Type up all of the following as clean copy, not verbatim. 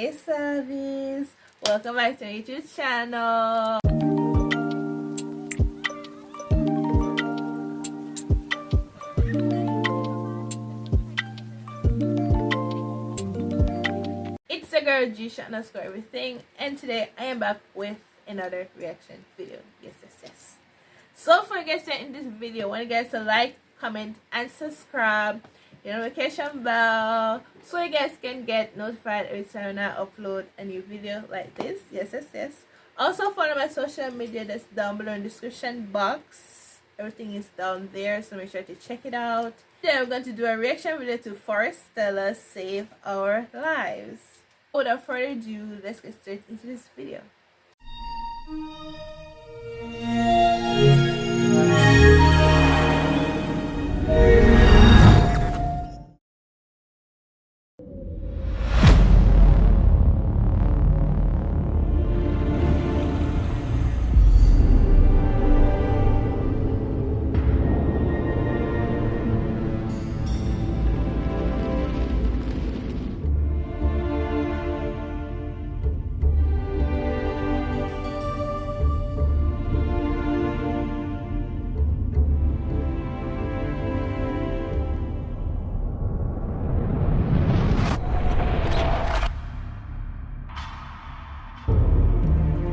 Hey Savis, welcome back to my YouTube channel. It's the girl G _ everything, and today I am back with another reaction video. Yes. So before I get started in this video, I want you guys to like, comment, and subscribe. Your notification bell so you guys can get notified every time I upload a new video like this. Yes. Also follow my social media that's down below in the description box. Everything is down there, so make sure to check it out. Today I'm going to do a reaction video to Forestella Save Our Lives. Without further ado, let's get straight into this video.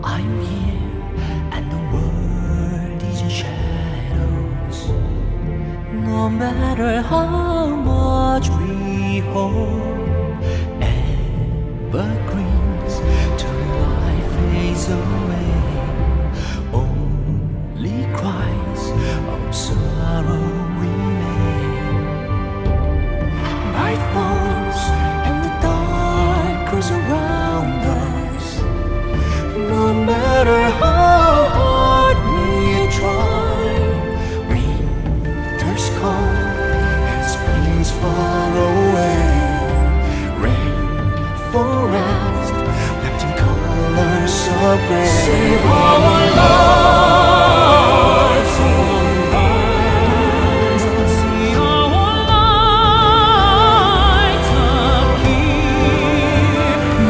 I'm here and the world is in shadows. No matter how much we hope, evergreens till life fades away. Only cries of sorrow remain. Night falls and the dark grows around us. No matter how hard we try, winter's cold and spring's far away. Rain forest, wrapped in colors of gray. Save our lives, see our light appear.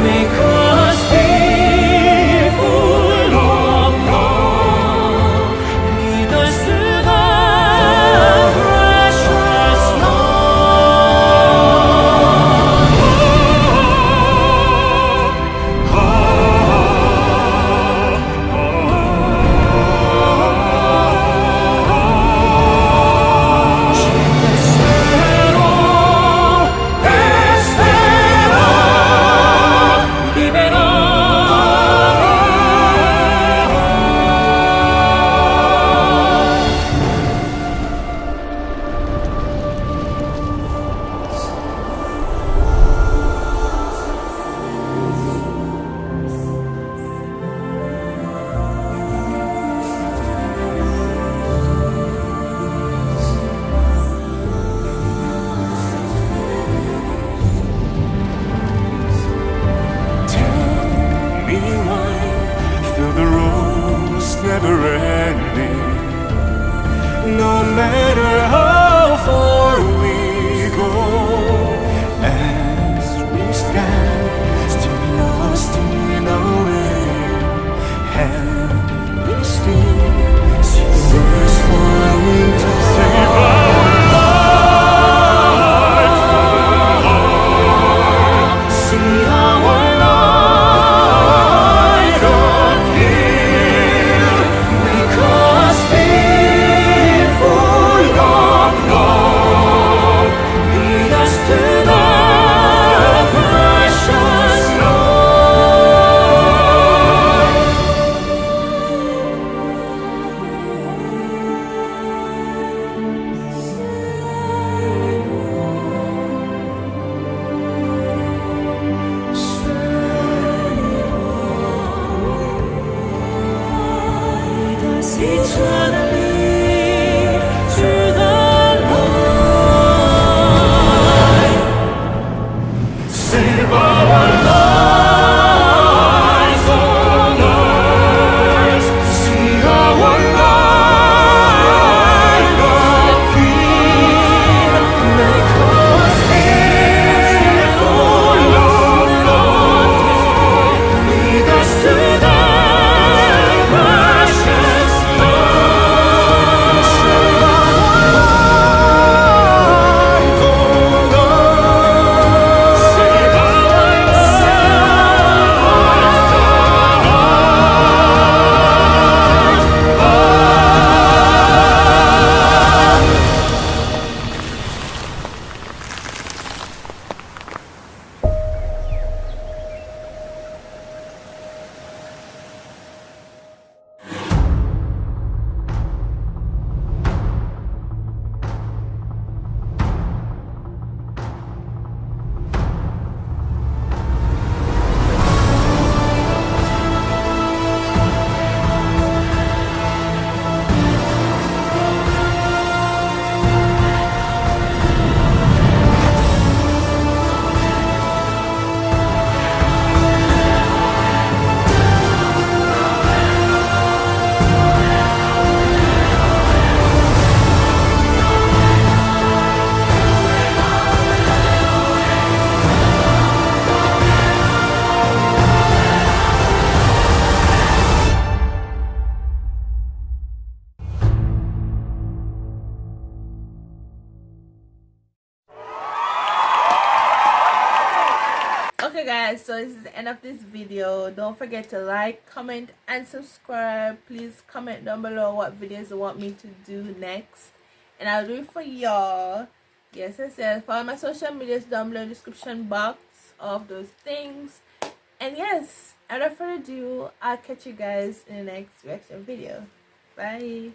Make us never ending. No matter how far we go, as we stand still lost in our way, and we still see the birds flying to save our lives. See our light appear. Make us live for long. Okay guys, so this is the end of this video. Don't forget to like, comment and subscribe. Please comment down below what videos you want me to do next, and I'll do it for y'all. Yes, follow my social medias down below in the description box of those things. And yes, without further ado, I'll catch you guys in the next reaction video. Bye.